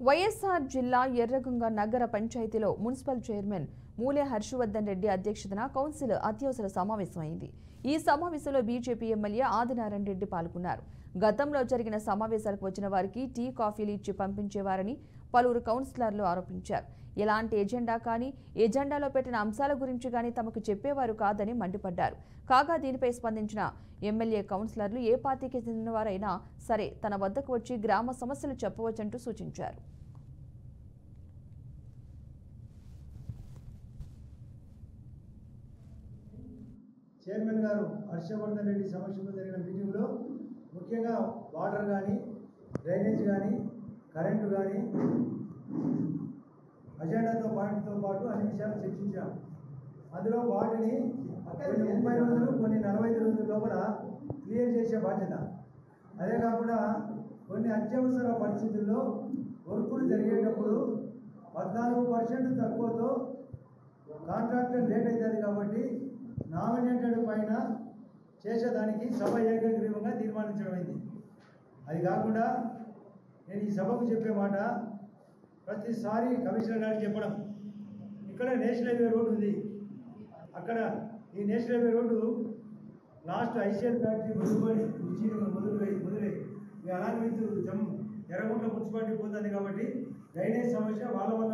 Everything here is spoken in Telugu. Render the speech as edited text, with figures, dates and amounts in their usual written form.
వైఎస్ఆర్ జిల్లా ఎర్రగంగ నగర పంచాయతీలో మున్సిపల్ చైర్మన్ మూలే హర్షవర్ధన్ రెడ్డి అధ్యక్షతన కౌన్సిల్ అత్యవసర సమావేశమైంది. ఈ సమావేశంలో బీజేపీ ఎమ్మెల్యే ఆదినారాయణ రెడ్డి పాల్గొన్నారు. గతంలో జరిగిన సమావేశాలకు వచ్చిన వారికి టీ, కాఫీలు ఇచ్చి పంపించేవారని పలువురు కౌన్సిలర్లు ఆరోపించారు. ఎలాంటి ఎజెండా కానీ, ఎజెండాలో పెట్టిన అంశాల గురించి కానీ తమకు చెప్పేవారు కాదని మండిపడ్డారు. కాగా దీనిపై స్పందించిన ఎమ్మెల్యే కౌన్సిలర్లు ఏ పార్టీకి చెందినవారైనా సరే తన వద్దకు వచ్చి గ్రామ సమస్యలు చెప్పవచ్చంటూ సూచించారు. చైర్మన్ గారు హర్షవర్ధన్ రెడ్డి సమక్షంలో జరిగిన మీటింగ్లో ముఖ్యంగా వాటర్ కానీ, డ్రైనేజ్ కానీ, కరెంటు కానీ, అజెండాతో పాటు అన్ని విషయాలు చర్చించాం. అందులో వాటిని కొన్ని 30 రోజులు, కొన్ని 45 రోజుల లోపల క్లియర్ చేసే బాధ్యత. అదే కాకుండా కొన్ని అత్యవసర పరిస్థితుల్లో వర్కులు జరిగేటప్పుడు 14% తక్కువతో కాంట్రాక్టర్ లేట్ అవుతుంది కాబట్టి నామినేటెడ్ పైన చేసేదానికి సభ ఏకగ్రీవంగా తీర్మానించడమైంది. అది కాకుండా నేను ఈ సభకు చెప్పే మాట ప్రతిసారి కమిషనర్ గారికి చెప్పడం, ఇక్కడ నేషనల్ హైవే రోడ్డు ఉంది, అక్కడ ఈ national highway road last ICL factory మొదలై అలాగే ఎర్రగుంట్ల మున్సిపాలిటీ పోతుంది కాబట్టి డ్రైనేజ్ సమస్య వాళ్ళ వల్ల